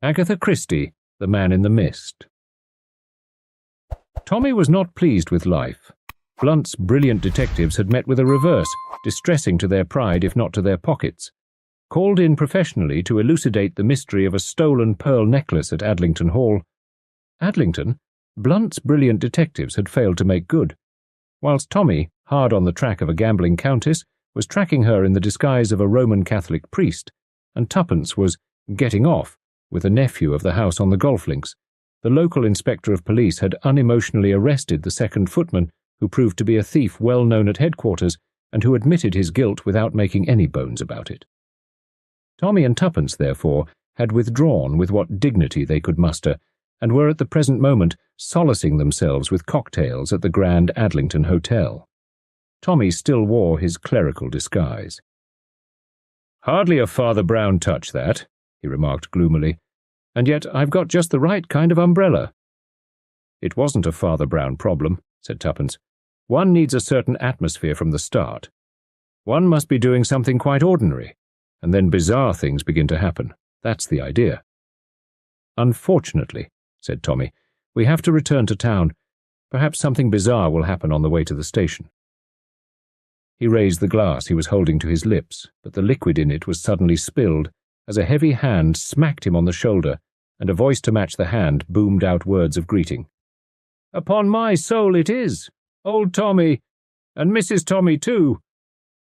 Agatha Christie, The Man in the Mist. Tommy was not pleased with life. Blunt's brilliant detectives had met with a reverse, distressing to their pride if not to their pockets. Called in professionally to elucidate the mystery of a stolen pearl necklace at Adlington Hall. Adlington? Blunt's brilliant detectives had failed to make good, whilst Tommy, hard on the track of a gambling countess, was tracking her in the disguise of a Roman Catholic priest, and Tuppence was getting off with a nephew of the house on the golf links. The local inspector of police had unemotionally arrested the second footman, who proved to be a thief well known at headquarters and who admitted his guilt without making any bones about it. Tommy and Tuppence, therefore, had withdrawn with what dignity they could muster, and were at the present moment solacing themselves with cocktails at the Grand Adlington Hotel. Tommy still wore his clerical disguise. "Hardly a Father Brown touch, that," he remarked gloomily, "and yet I've got just the right kind of umbrella." "It wasn't a Father Brown problem," said Tuppence. "One needs a certain atmosphere from the start. One must be doing something quite ordinary, and then bizarre things begin to happen. That's the idea." "Unfortunately," said Tommy, "we have to return to town. Perhaps something bizarre will happen on the way to the station." He raised the glass he was holding to his lips, but the liquid in it was suddenly spilled, as a heavy hand smacked him on the shoulder, and a voice to match the hand boomed out words of greeting. "Upon my soul it is! Old Tommy! And Mrs. Tommy too!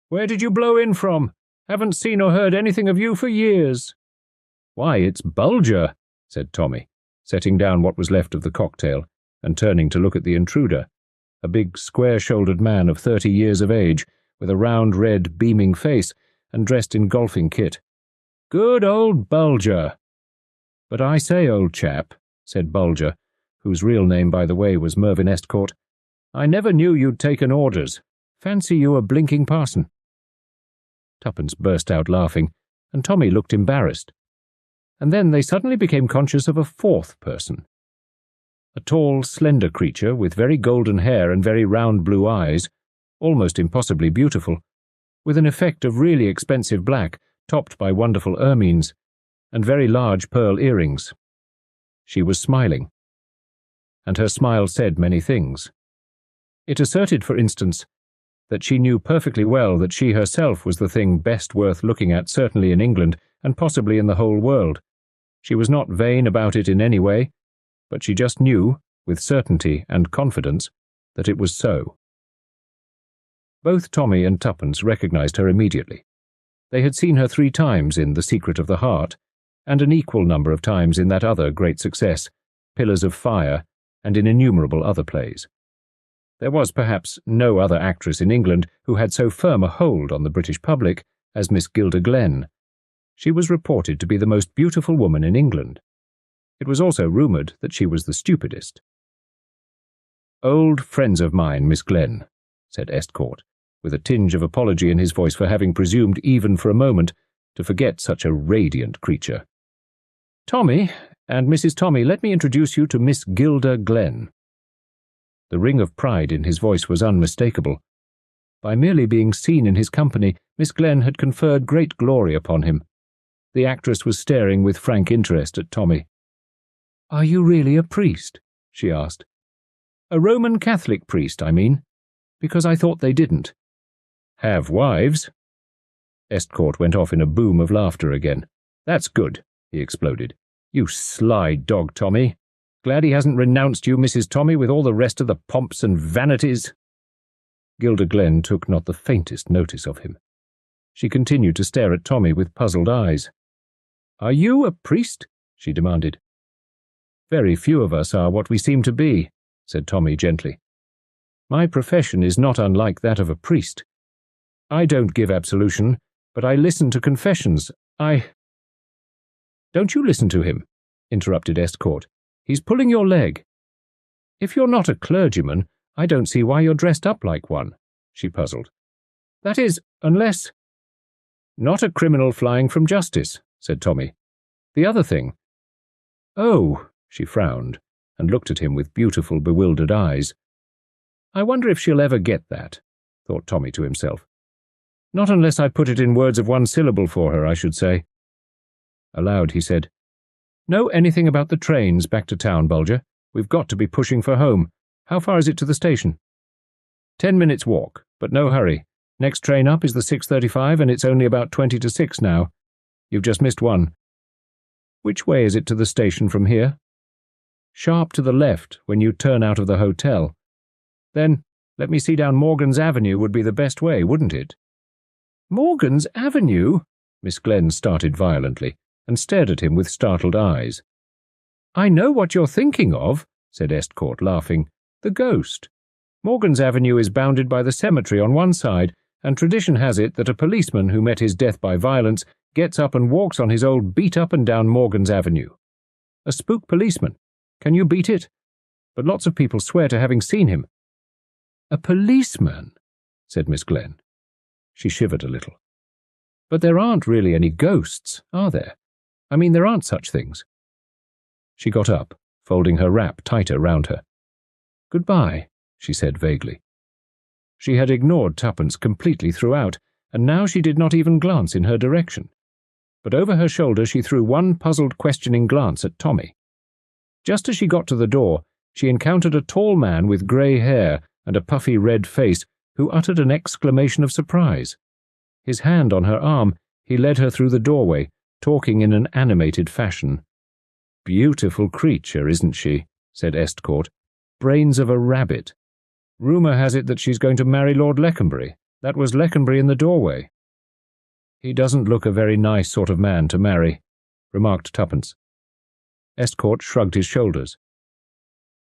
Where did you blow in from? Haven't seen or heard anything of you for years." "Why, it's Bulger," said Tommy, setting down what was left of the cocktail and turning to look at the intruder, a big square-shouldered man of 30 years of age, with a round red beaming face and dressed in golfing kit. "Good old Bulger." "But I say, old chap," said Bulger, whose real name, by the way, was Mervyn Estcourt, "I never knew you'd taken orders. Fancy you a blinking parson." Tuppence burst out laughing, and Tommy looked embarrassed. And then they suddenly became conscious of a fourth person. A tall, slender creature with very golden hair and very round blue eyes, almost impossibly beautiful, with an effect of really expensive black, topped by wonderful ermines, and very large pearl earrings. She was smiling, and her smile said many things. It asserted, for instance, that she knew perfectly well that she herself was the thing best worth looking at, certainly in England, and possibly in the whole world. She was not vain about it in any way, but she just knew, with certainty and confidence, that it was so. Both Tommy and Tuppence recognized her immediately. They had seen her 3 times in The Secret of the Heart, and an equal number of times in that other great success, Pillars of Fire, and in innumerable other plays. There was perhaps no other actress in England who had so firm a hold on the British public as Miss Gilda Glenn. She was reported to be the most beautiful woman in England. It was also rumoured that she was the stupidest. "Old friends of mine, Miss Glenn," said Estcourt, with a tinge of apology in his voice for having presumed even for a moment to forget such a radiant creature. "Tommy, and Mrs. Tommy, let me introduce you to Miss Gilda Glenn." The ring of pride in his voice was unmistakable. By merely being seen in his company, Miss Glenn had conferred great glory upon him. The actress was staring with frank interest at Tommy. "Are you really a priest?" she asked. "A Roman Catholic priest, I mean, because I thought they didn't." "Have wives?" Estcourt went off in a boom of laughter again. "That's good," he exploded. "You sly dog, Tommy. Glad he hasn't renounced you, Mrs. Tommy, with all the rest of the pomps and vanities." Gilda Glenn took not the faintest notice of him. She continued to stare at Tommy with puzzled eyes. "Are you a priest?" she demanded. "Very few of us are what we seem to be," said Tommy gently. "My profession is not unlike that of a priest. I don't give absolution, but I listen to confessions. "Don't you listen to him," interrupted Estcourt. "He's pulling your leg." "If you're not a clergyman, I don't see why you're dressed up like one," she puzzled. "That is, unless—" "Not a criminal flying from justice," said Tommy. "The other thing—" "Oh," she frowned, and looked at him with beautiful, bewildered eyes. "I wonder if she'll ever get that," thought Tommy to himself. "Not unless I put it in words of one syllable for her, I should say." Aloud he said, Know anything about the trains back to town, Bulger? We've got to be pushing for home. How far is it to the station? 10 minutes walk, but no hurry. Next train up is the 6:35 and it's only about 20 to 6 now. You've just missed one. Which way is it to the station from here? Sharp to the left when you turn out of the hotel. Then, let me see down Morgan's Avenue would be the best way, wouldn't it? Morgan's Avenue? Miss Glenn started violently and stared at him with startled eyes. I know what you're thinking of, said Estcourt, laughing. The ghost. Morgan's Avenue is bounded by the cemetery on one side, and tradition has it that a policeman who met his death by violence gets up and walks on his old beat up and down Morgan's Avenue. A spook policeman. Can you beat it? But lots of people swear to having seen him. A policeman, said Miss Glenn. She shivered a little. But there aren't really any ghosts, are there? I mean, there aren't such things. She got up, folding her wrap tighter round her. Goodbye, she said vaguely. She had ignored Tuppence completely throughout, and now she did not even glance in her direction. But over her shoulder she threw one puzzled, questioning glance at Tommy. Just as she got to the door, she encountered a tall man with grey hair and a puffy red face who uttered an exclamation of surprise. His hand on her arm, he led her through the doorway, talking in an animated fashion. Beautiful creature, isn't she? Said Estcourt. Brains of a rabbit. Rumour has it that she's going to marry Lord Leconbury. That was Leconbury in the doorway. He doesn't look a very nice sort of man to marry, remarked Tuppence. Estcourt shrugged his shoulders.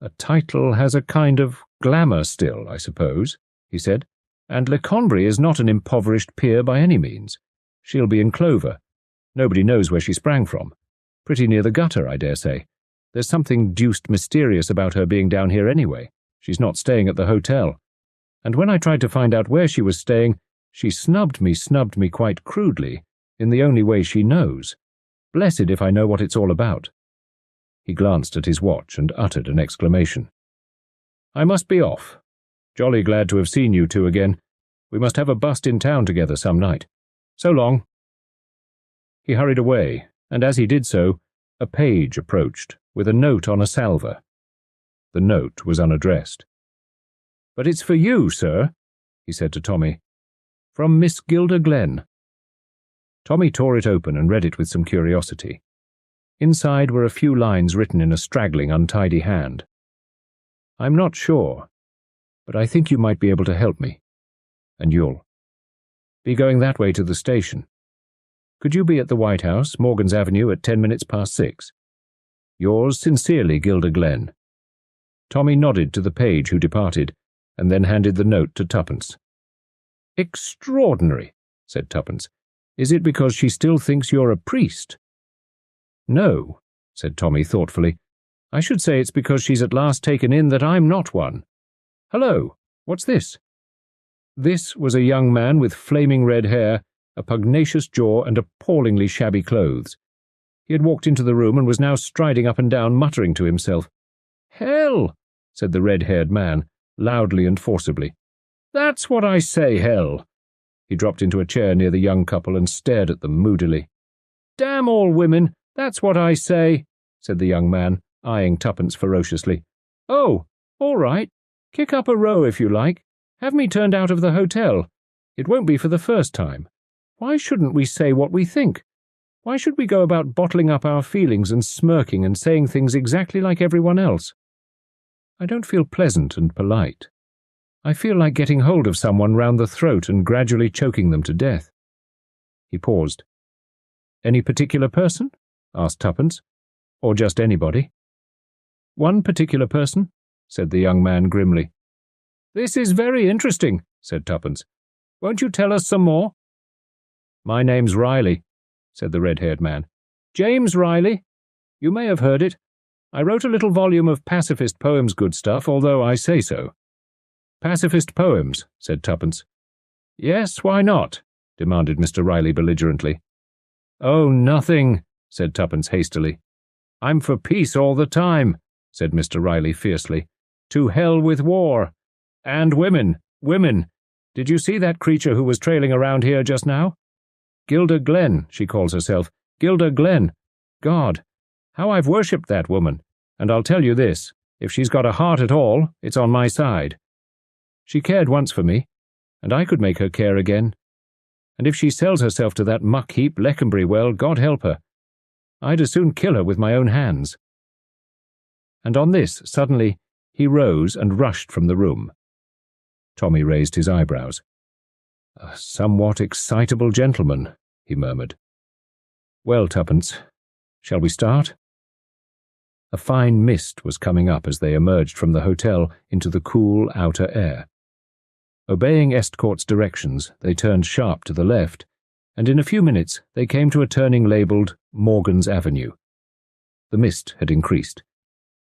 A title has a kind of glamour still, I suppose, he said, and Leconbury is not an impoverished peer by any means. She'll be in clover. Nobody knows where she sprang from. Pretty near the gutter, I dare say. There's something deuced mysterious about her being down here anyway. She's not staying at the hotel. And when I tried to find out where she was staying, she snubbed me quite crudely, in the only way she knows. Blessed if I know what it's all about. He glanced at his watch and uttered an exclamation. I must be off. Jolly glad to have seen you two again. We must have a bust in town together some night. So long. He hurried away, and as he did so, a page approached, with a note on a salver. The note was unaddressed. But it's for you, sir, he said to Tommy. From Miss Gilda Glenn. Tommy tore it open and read it with some curiosity. Inside were a few lines written in a straggling, untidy hand. I'm not sure, but I think you might be able to help me. And you'll be going that way to the station. Could you be at the White House, Morgan's Avenue, at 10 minutes past 6? Yours sincerely, Gilda Glenn. Tommy nodded to the page who departed, and then handed the note to Tuppence. Extraordinary, said Tuppence. Is it because she still thinks you're a priest? No, said Tommy thoughtfully. I should say it's because she's at last taken in that I'm not one. Hello, what's this? This was a young man with flaming red hair, a pugnacious jaw, and appallingly shabby clothes. He had walked into the room and was now striding up and down, muttering to himself. Hell, said the red-haired man, loudly and forcibly. That's what I say, hell. He dropped into a chair near the young couple and stared at them moodily. Damn all women, that's what I say, said the young man, eyeing Tuppence ferociously. Oh, all right. Kick up a row if you like. Have me turned out of the hotel. It won't be for the first time. Why shouldn't we say what we think? Why should we go about bottling up our feelings and smirking and saying things exactly like everyone else? I don't feel pleasant and polite. I feel like getting hold of someone round the throat and gradually choking them to death. He paused. Any particular person? Asked Tuppence. Or just anybody? One particular person? Said the young man grimly. This is very interesting, said Tuppence. Won't you tell us some more? My name's Riley, said the red-haired man. James Riley. You may have heard it. I wrote a little volume of pacifist poems, good stuff, although I say so. Pacifist poems, said Tuppence. Yes, why not? Demanded Mr. Riley belligerently. Oh, nothing, said Tuppence hastily. I'm for peace all the time, said Mr. Riley fiercely. To hell with war. And women, women. Did you see that creature who was trailing around here just now? Gilda Glenn, she calls herself. Gilda Glenn. God, How I've worshipped that woman, and I'll tell you this, if she's got a heart at all, it's on my side. She cared once for me, and I could make her care again. And if she sells herself to that muck-heap Leconbury, well, God help her. I'd as soon kill her with my own hands." And on this, suddenly, he rose and rushed from the room. Tommy raised his eyebrows. "A somewhat excitable gentleman," he murmured. "Well, Tuppence, shall we start?" A fine mist was coming up as they emerged from the hotel into the cool outer air. Obeying Estcourt's directions, they turned sharp to the left, and in a few minutes they came to a turning labelled Morgan's Avenue. The mist had increased.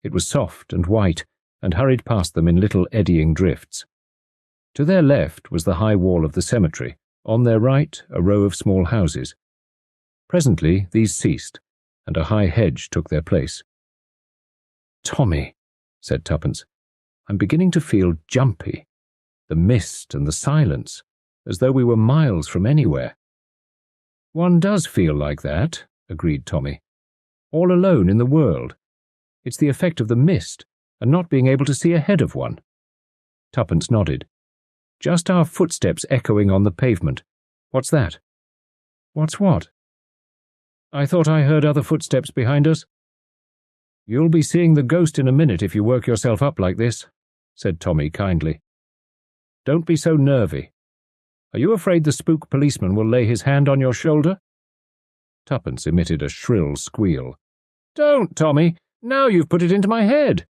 It was soft and white, and hurried past them in little eddying drifts. To their left was the high wall of the cemetery, on their right a row of small houses. Presently these ceased, and a high hedge took their place. "Tommy," said Tuppence, "I'm beginning to feel jumpy. The mist and the silence, as though we were miles from anywhere." "One does feel like that," agreed Tommy. "All alone in the world. It's the effect of the mist, and not being able to see ahead of one." Tuppence nodded. "Just our footsteps echoing on the pavement. What's that?" "What's what?" "I thought I heard other footsteps behind us." "You'll be seeing the ghost in a minute if you work yourself up like this," said Tommy kindly. "Don't be so nervy. Are you afraid the spook policeman will lay his hand on your shoulder?" Tuppence emitted a shrill squeal. "Don't, Tommy! Now you've put it into my head!"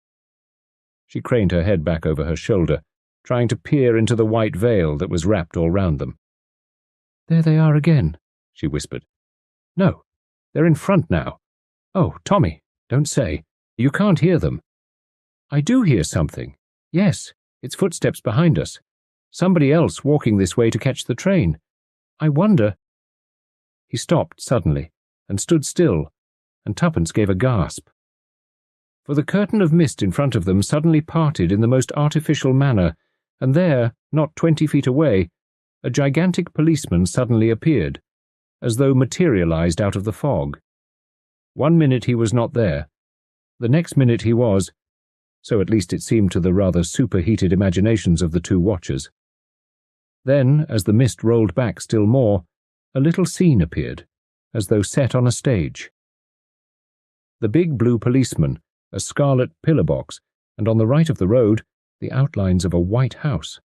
She craned her head back over her shoulder, trying to peer into the white veil that was wrapped all round them. "There they are again," she whispered. "No, they're in front now. Oh, Tommy, don't say. You can't hear them." "I do hear something. Yes, it's footsteps behind us. Somebody else walking this way to catch the train. I wonder—" He stopped suddenly and stood still, and Tuppence gave a gasp. For the curtain of mist in front of them suddenly parted in the most artificial manner, and there, not 20 feet away, a gigantic policeman suddenly appeared, as though materialized out of the fog. 1 minute he was not there. The next minute he was, so at least it seemed to the rather superheated imaginations of the two watchers. Then, as the mist rolled back still more, a little scene appeared, as though set on a stage. The big blue policeman, a scarlet pillar box, and on the right of the road, the outlines of a white house.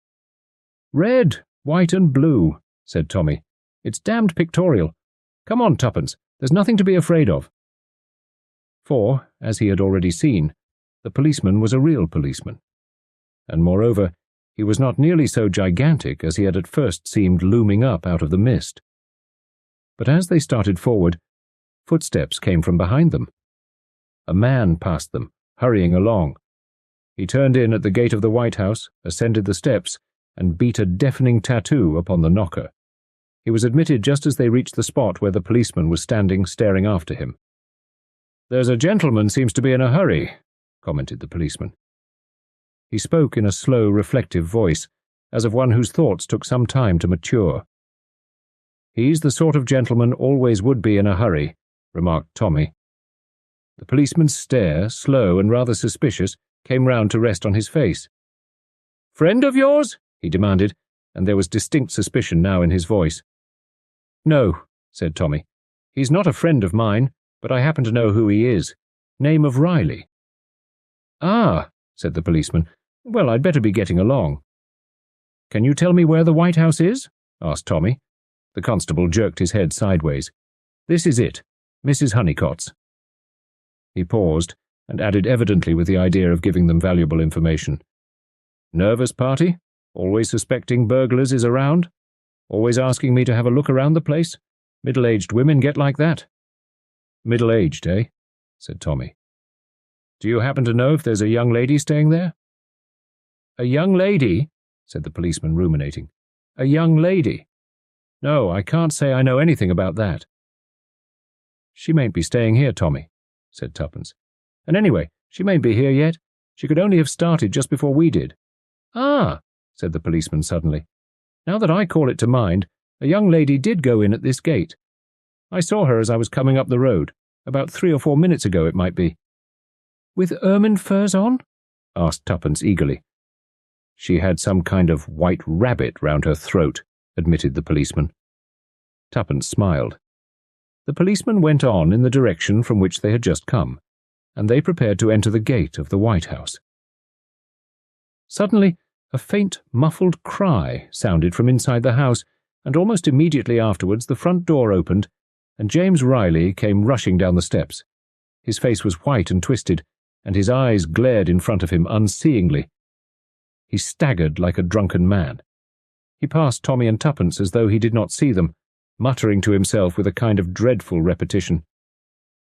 "Red, white and blue," said Tommy. "It's damned pictorial. Come on, Tuppence, there's nothing to be afraid of." For, as he had already seen, the policeman was a real policeman. And moreover, he was not nearly so gigantic as he had at first seemed looming up out of the mist. But as they started forward, footsteps came from behind them. A man passed them, hurrying along. He turned in at the gate of the White House, ascended the steps, and beat a deafening tattoo upon the knocker. He was admitted just as they reached the spot where the policeman was standing staring after him. "There's a gentleman seems to be in a hurry," commented the policeman. He spoke in a slow, reflective voice, as of one whose thoughts took some time to mature. "He's the sort of gentleman always would be in a hurry," remarked Tommy. The policeman's stare, slow and rather suspicious, came round to rest on his face. "Friend of yours?" he demanded, and there was distinct suspicion now in his voice. "No," said Tommy. "He's not a friend of mine, but I happen to know who he is. Name of Riley." "Ah," said the policeman. "Well, I'd better be getting along." "Can you tell me where the White House is?" asked Tommy. The constable jerked his head sideways. "This is it, Mrs. Honeycott's." He paused, and added evidently with the idea of giving them valuable information. "Nervous party? Always suspecting burglars is around? Always asking me to have a look around the place? Middle-aged women get like that." "Middle-aged, eh?" said Tommy. "Do you happen to know if there's a young lady staying there?" "A young lady?" said the policeman, ruminating. "A young lady? No, I can't say I know anything about that." "She mayn't be staying here, Tommy," said Tuppence. "And anyway, she mayn't be here yet. She could only have started just before we did." "Ah," said the policeman suddenly. "Now that I call it to mind, a young lady did go in at this gate. I saw her as I was coming up the road. About 3 or 4 minutes ago, it might be." "With ermine furs on?" asked Tuppence eagerly. "She had some kind of white rabbit round her throat," admitted the policeman. Tuppence smiled. The policeman went on in the direction from which they had just come, and they prepared to enter the gate of the White House. Suddenly, a faint, muffled cry sounded from inside the house, and almost immediately afterwards the front door opened, and James Riley came rushing down the steps. His face was white and twisted, and his eyes glared in front of him unseeingly. He staggered like a drunken man. He passed Tommy and Tuppence as though he did not see them, muttering to himself with a kind of dreadful repetition,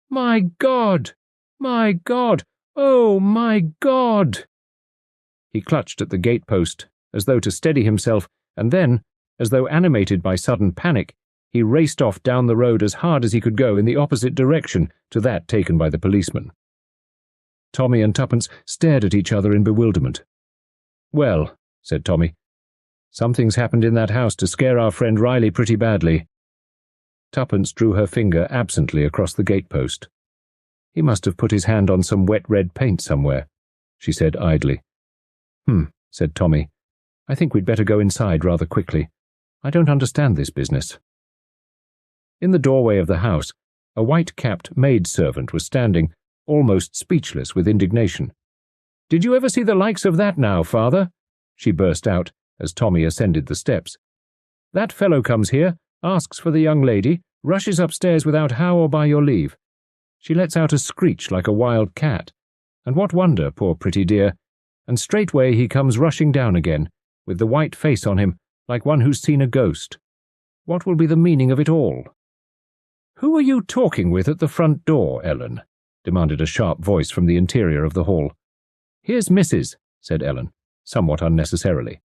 "My God! My God! Oh, my God!" He clutched at the gate-post, as though to steady himself, and then, as though animated by sudden panic, he raced off down the road as hard as he could go in the opposite direction to that taken by the policeman. Tommy and Tuppence stared at each other in bewilderment. "Well," said Tommy, "something's happened in that house to scare our friend Riley pretty badly." Tuppence drew her finger absently across the gate-post. "He must have put his hand on some wet red paint somewhere," she said idly. Said Tommy. "I think we'd better go inside rather quickly. I don't understand this business." In the doorway of the house, a white-capped maid-servant was standing, almost speechless with indignation. "Did you ever see the likes of that now, father?" she burst out as Tommy ascended the steps. "That fellow comes here, asks for the young lady, rushes upstairs without how or by your leave. She lets out a screech like a wild cat, and what wonder, poor pretty dear, and straightway he comes rushing down again, with the white face on him, like one who's seen a ghost. What will be the meaning of it all?" "Who are you talking with at the front door, Ellen?" demanded a sharp voice from the interior of the hall. "Here's Mrs.," said Ellen, somewhat unnecessarily.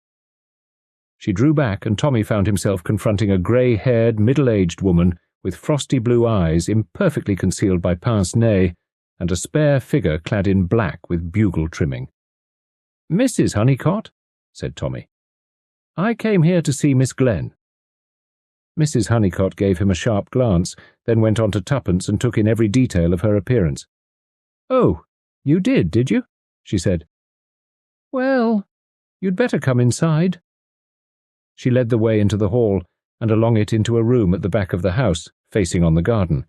She drew back, and Tommy found himself confronting a grey-haired, middle-aged woman with frosty blue eyes imperfectly concealed by pince-nez, and a spare figure clad in black with bugle trimming. "Mrs. Honeycott," said Tommy. "I came here to see Miss Glenn." Mrs. Honeycott gave him a sharp glance, then went on to Tuppence and took in every detail of her appearance. "Oh, you did you?" she said. "Well, you'd better come inside." She led the way into the hall, and along it into a room at the back of the house, facing on the garden.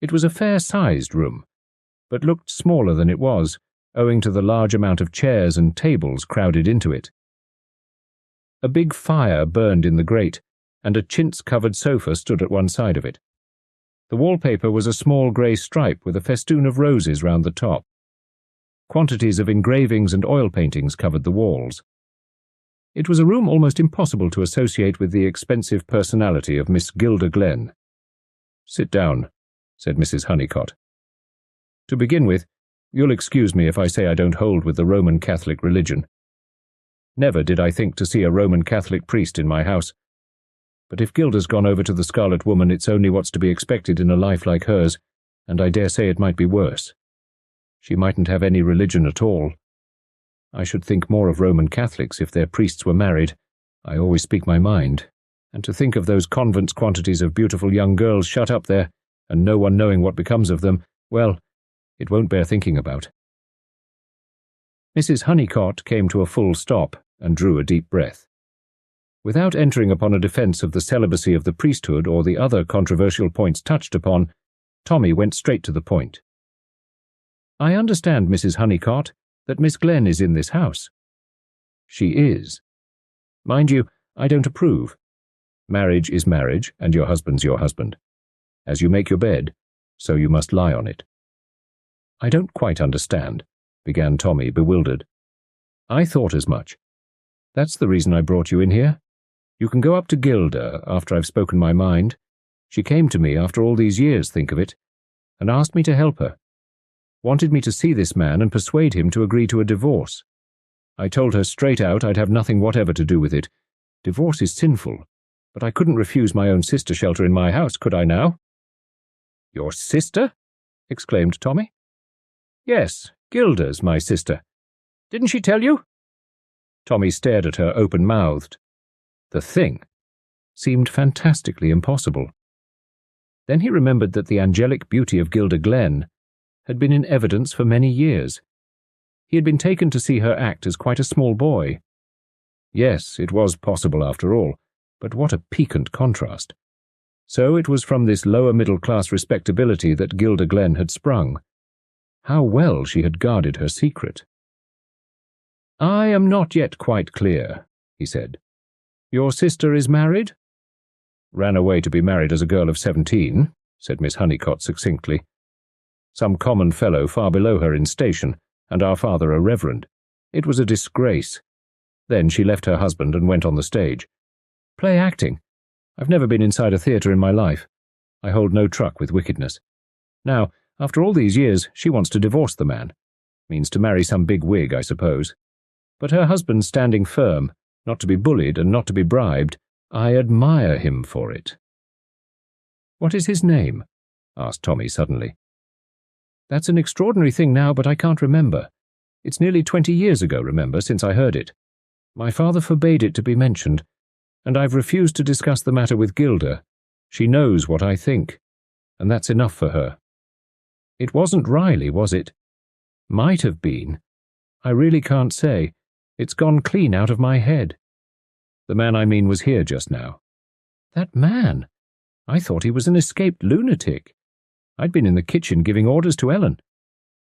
It was a fair-sized room, but looked smaller than it was, owing to the large amount of chairs and tables crowded into it. A big fire burned in the grate, and a chintz-covered sofa stood at one side of it. The wallpaper was a small grey stripe with a festoon of roses round the top. Quantities of engravings and oil paintings covered the walls. It was a room almost impossible to associate with the expensive personality of Miss Gilda Glenn. "Sit down," said Mrs. Honeycott. "To begin with, you'll excuse me if I say I don't hold with the Roman Catholic religion. Never did I think to see a Roman Catholic priest in my house. But if Gilda's gone over to the Scarlet Woman, it's only what's to be expected in a life like hers, and I dare say it might be worse. She mightn't have any religion at all. I should think more of Roman Catholics if their priests were married. I always speak my mind. And to think of those convents' quantities of beautiful young girls shut up there, and no one knowing what becomes of them, well, it won't bear thinking about." Mrs. Honeycott came to a full stop and drew a deep breath. Without entering upon a defence of the celibacy of the priesthood or the other controversial points touched upon, Tommy went straight to the point. "I understand, Mrs. Honeycott, that Miss Glenn is in this house." "She is. Mind you, I don't approve. Marriage is marriage, and your husband's your husband. As you make your bed, so you must lie on it." "I don't quite understand," began Tommy, bewildered. "I thought as much. That's the reason I brought you in here. You can go up to Gilda after I've spoken my mind. She came to me after all these years, think of it, and asked me to help her. Wanted me to see this man and persuade him to agree to a divorce. I told her straight out I'd have nothing whatever to do with it. Divorce is sinful, but I couldn't refuse my own sister shelter in my house, could I now?" "Your sister?" exclaimed Tommy. "Yes, Gilda's my sister. Didn't she tell you?" Tommy stared at her open-mouthed. The thing seemed fantastically impossible. Then he remembered that the angelic beauty of Gilda Glen had been in evidence for many years. He had been taken to see her act as quite a small boy. Yes, it was possible after all, but what a piquant contrast. So it was from this lower middle-class respectability that Gilda Glen had sprung. How well she had guarded her secret. "I am not yet quite clear," he said. "Your sister is married?" "Ran away to be married as a girl of 17, said Miss Honeycott succinctly. "Some common fellow far below her in station, and our father a reverend. It was a disgrace. Then she left her husband and went on the stage. Play acting. I've never been inside a theatre in my life. I hold no truck with wickedness. Now, after all these years, she wants to divorce the man. Means to marry some big wig, I suppose. But her husband's standing firm, not to be bullied and not to be bribed. I admire him for it." "What is his name?" asked Tommy suddenly. "That's an extraordinary thing now, but I can't remember. It's nearly 20 years ago, remember, since I heard it. My father forbade it to be mentioned, and I've refused to discuss the matter with Gilda. She knows what I think, and that's enough for her. It wasn't Riley, was it? Might have been. I really can't say. It's gone clean out of my head. The man I mean was here just now." "That man? I thought he was an escaped lunatic. I'd been in the kitchen giving orders to Ellen.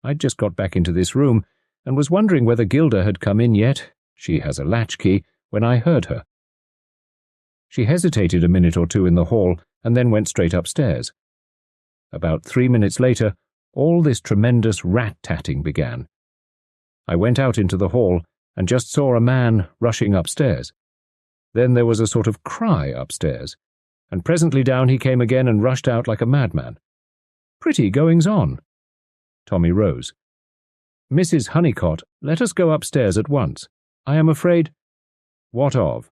I'd just got back into this room and was wondering whether Gilda had come in yet. She has a latchkey, when I heard her. She hesitated a minute or two in the hall and then went straight upstairs. About 3 minutes later, all this tremendous rat-tatting began. I went out into the hall and just saw a man rushing upstairs. Then there was a sort of cry upstairs, and presently down he came again and rushed out like a madman. Pretty goings-on." Tommy rose. "Mrs. Honeycott, let us go upstairs at once. I am afraid—" "What of?"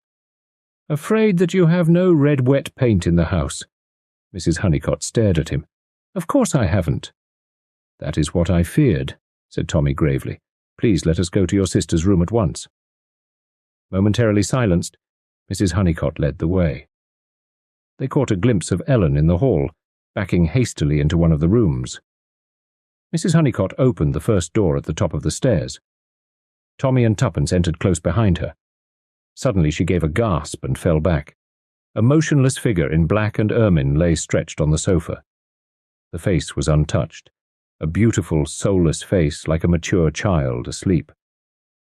"Afraid that you have no red wet paint in the house." Mrs. Honeycott stared at him. "Of course I haven't." "That is what I feared," said Tommy gravely. "Please let us go to your sister's room at once." Momentarily silenced, Mrs. Honeycott led the way. They caught a glimpse of Ellen in the hall, backing hastily into one of the rooms. Mrs. Honeycott opened the first door at the top of the stairs. Tommy and Tuppence entered close behind her. Suddenly she gave a gasp and fell back. A motionless figure in black and ermine lay stretched on the sofa. The face was untouched, a beautiful, soulless face like a mature child asleep.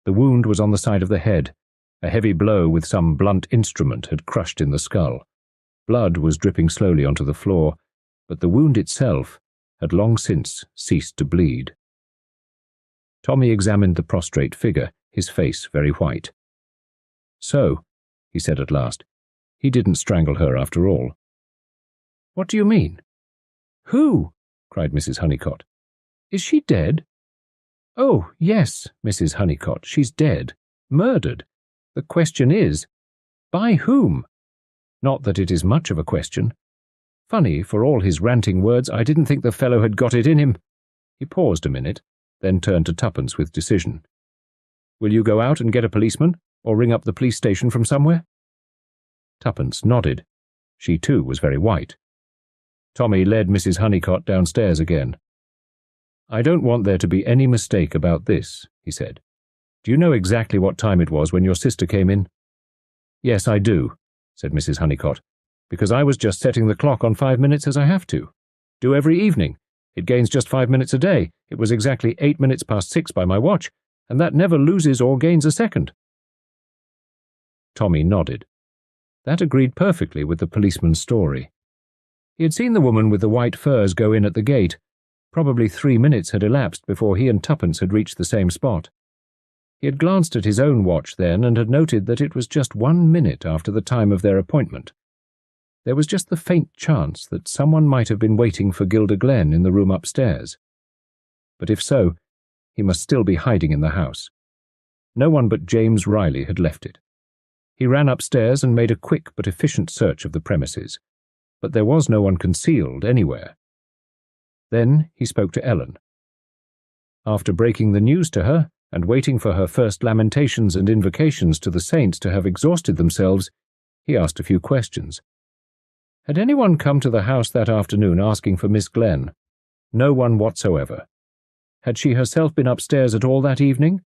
The wound was on the side of the head. A heavy blow with some blunt instrument had crushed in the skull. Blood was dripping slowly onto the floor, but the wound itself had long since ceased to bleed. Tommy examined the prostrate figure, his face very white. "So," he said at last, "he didn't strangle her after all." "What do you mean?" "Who?" cried Mrs. Honeycott. "Is she dead?" "Oh, yes, Mrs. Honeycott, she's dead. Murdered. The question is, by whom? Not that it is much of a question. Funny, for all his ranting words, I didn't think the fellow had got it in him." He paused a minute, then turned to Tuppence with decision. "Will you go out and get a policeman, or ring up the police station from somewhere?" Tuppence nodded. She too was very white. Tommy led Mrs. Honeycott downstairs again. "I don't want there to be any mistake about this," he said. "Do you know exactly what time it was when your sister came in?" "Yes, I do," said Mrs. Honeycott, "because I was just setting the clock on 5 minutes as I have to. Do every evening. It gains just 5 minutes a day. It was exactly 8 minutes past 6 by my watch, and that never loses or gains a second." Tommy nodded. That agreed perfectly with the policeman's story. He had seen the woman with the white furs go in at the gate. Probably 3 minutes had elapsed before he and Tuppence had reached the same spot. He had glanced at his own watch then and had noted that it was just 1 minute after the time of their appointment. There was just the faint chance that someone might have been waiting for Gilda Glen in the room upstairs. But if so, he must still be hiding in the house. No one but James Riley had left it. He ran upstairs and made a quick but efficient search of the premises, but there was no one concealed anywhere. Then he spoke to Ellen. After breaking the news to her, and waiting for her first lamentations and invocations to the saints to have exhausted themselves, he asked a few questions. Had anyone come to the house that afternoon asking for Miss Glenn? No one whatsoever. Had she herself been upstairs at all that evening?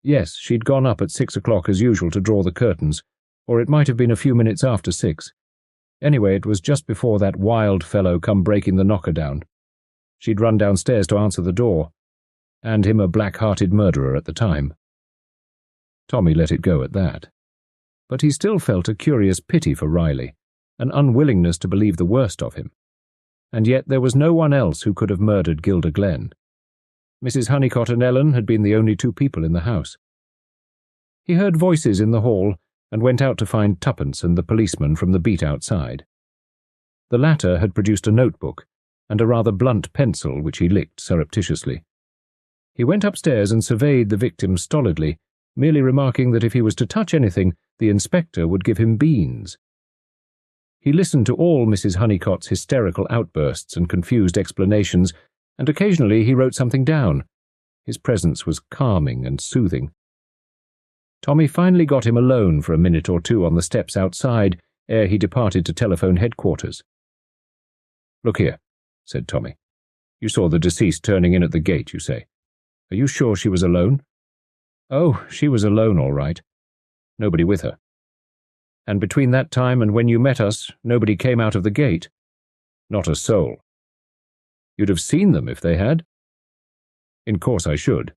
Yes, she'd gone up at 6 o'clock as usual to draw the curtains, or it might have been a few minutes after 6. Anyway, it was just before that wild fellow come breaking the knocker down. She'd run downstairs to answer the door, and him a black-hearted murderer at the time. Tommy let it go at that. But he still felt a curious pity for Riley, an unwillingness to believe the worst of him. And yet there was no one else who could have murdered Gilda Glenn. Mrs. Honeycott and Ellen had been the only two people in the house. He heard voices in the hall and went out to find Tuppence and the policeman from the beat outside. The latter had produced a notebook and a rather blunt pencil which he licked surreptitiously. He went upstairs and surveyed the victim stolidly, merely remarking that if he was to touch anything, the inspector would give him beans. He listened to all Mrs. Honeycott's hysterical outbursts and confused explanations, and occasionally he wrote something down. His presence was calming and soothing. Tommy finally got him alone for a minute or two on the steps outside ere he departed to telephone headquarters. "Look here," said Tommy. "You saw the deceased turning in at the gate, you say. Are you sure she was alone?" "Oh, she was alone, all right. Nobody with her. And between that time and when you met us, nobody came out of the gate?" "Not a soul." "You'd have seen them if they had?" "In course I should.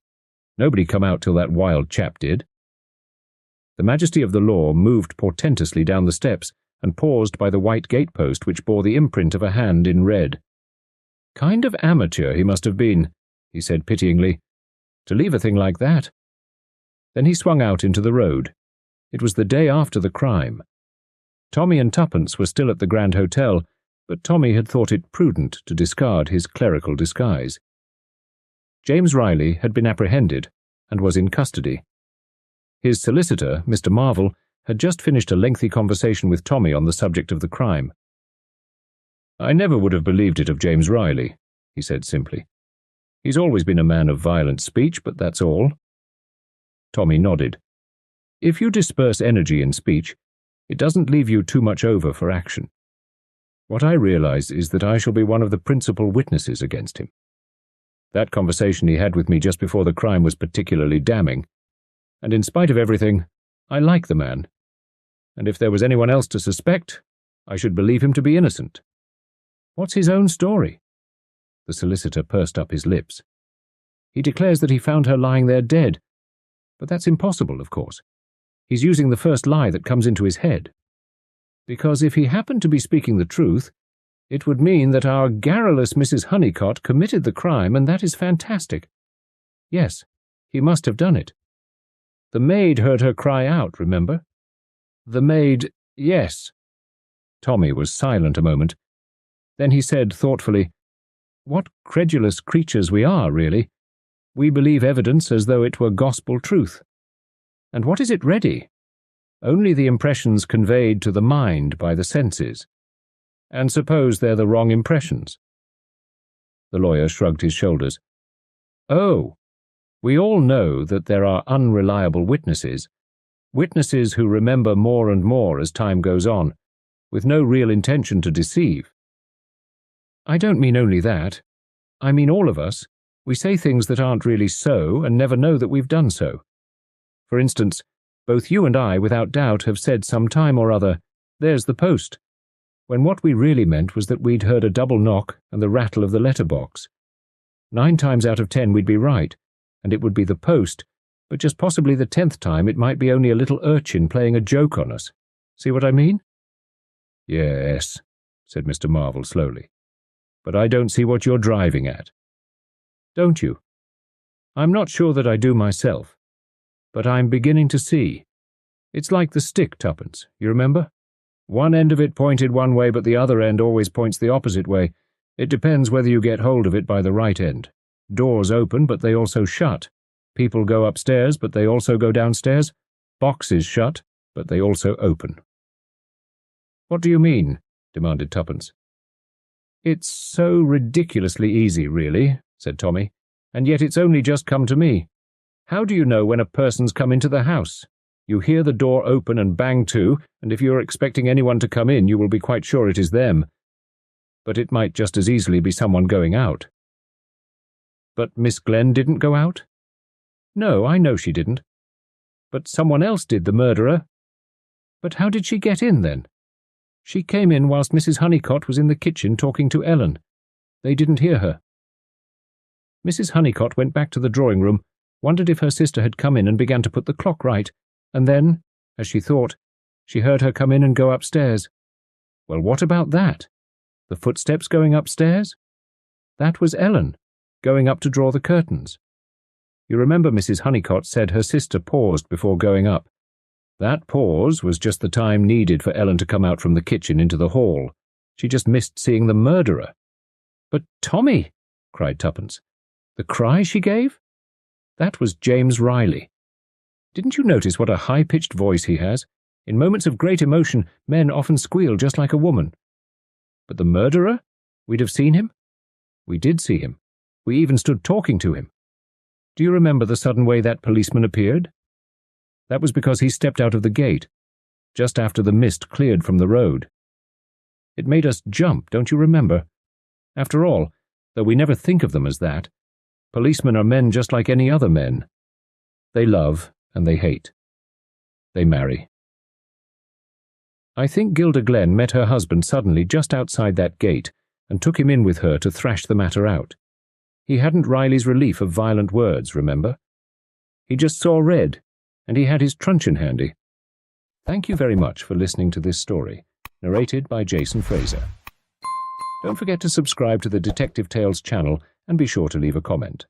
Nobody come out till that wild chap did." The Majesty of the Law moved portentously down the steps and paused by the white gatepost which bore the imprint of a hand in red. "Kind of amateur he must have been," he said pityingly, "to leave a thing like that." Then he swung out into the road. It was the day after the crime. Tommy and Tuppence were still at the Grand Hotel, but Tommy had thought it prudent to discard his clerical disguise. James Riley had been apprehended and was in custody. His solicitor, Mr. Marvel, had just finished a lengthy conversation with Tommy on the subject of the crime. "I never would have believed it of James Riley," he said simply. "He's always been a man of violent speech, but that's all." Tommy nodded. "If you disperse energy in speech, it doesn't leave you too much over for action. What I realize is that I shall be one of the principal witnesses against him. That conversation he had with me just before the crime was particularly damning, and in spite of everything, I like the man, and if there was anyone else to suspect, I should believe him to be innocent." "What's his own story?" The solicitor pursed up his lips. "He declares that he found her lying there dead, but that's impossible, of course. He's using the first lie that comes into his head. Because if he happened to be speaking the truth, it would mean that our garrulous Mrs. Honeycott committed the crime, and that is fantastic. Yes, he must have done it. The maid heard her cry out, remember? The maid, yes." Tommy was silent a moment. Then he said thoughtfully, "What credulous creatures we are, really. We believe evidence as though it were gospel truth. And what is it ready? Only the impressions conveyed to the mind by the senses. And suppose they're the wrong impressions?" The lawyer shrugged his shoulders. "Oh, we all know that there are unreliable witnesses, witnesses who remember more and more as time goes on, with no real intention to deceive." "I don't mean only that. I mean all of us. We say things that aren't really so and never know that we've done so. For instance, both you and I, without doubt, have said some time or other, 'There's the post,' when what we really meant was that we'd heard a double knock and the rattle of the letterbox. 9 times out of 10 we'd be right, and it would be the post, but just possibly the 10th time it might be only a little urchin playing a joke on us. See what I mean?" "Yes," said Mr. Marvel slowly, "but I don't see what you're driving at." "Don't you? I'm not sure that I do myself, but I'm beginning to see. It's like the stick, Tuppence, you remember? One end of it pointed one way, but the other end always points the opposite way. It depends whether you get hold of it by the right end. Doors open, but they also shut. People go upstairs, but they also go downstairs. Boxes shut, but they also open." "What do you mean?" demanded Tuppence. "It's so ridiculously easy, really," said Tommy, "and yet it's only just come to me. How do you know when a person's come into the house? You hear the door open and bang to, and if you are expecting anyone to come in, you will be quite sure it is them. But it might just as easily be someone going out." "But Miss Glenn didn't go out?" "No, I know she didn't. But someone else did, the murderer." "But how did she get in, then?" "She came in whilst Mrs. Honeycott was in the kitchen talking to Ellen. They didn't hear her." Mrs. Honeycott went back to the drawing-room, wondered if her sister had come in and began to put the clock right, and then, as she thought, she heard her come in and go upstairs. Well, what about that? The footsteps going upstairs? That was Ellen, going up to draw the curtains. You remember Mrs. Honeycott said her sister paused before going up. That pause was just the time needed for Ellen to come out from the kitchen into the hall. She just missed seeing the murderer. "But Tommy!" cried Tuppence. "The cry she gave? That was James Riley. Didn't you notice what a high-pitched voice he has? In moments of great emotion, men often squeal just like a woman. But the murderer? We'd have seen him? We did see him. We even stood talking to him. Do you remember the sudden way that policeman appeared? That was because he stepped out of the gate, just after the mist cleared from the road. It made us jump, don't you remember? After all, though we never think of them as that, policemen are men just like any other men. They love and they hate. They marry. I think Gilda Glenn met her husband suddenly just outside that gate and took him in with her to thrash the matter out. He hadn't Riley's relief of violent words, remember? He just saw red, and he had his truncheon handy. Thank you very much for listening to this story, narrated by Jason Fraser. Don't forget to subscribe to the Detective Tales channel and be sure to leave a comment.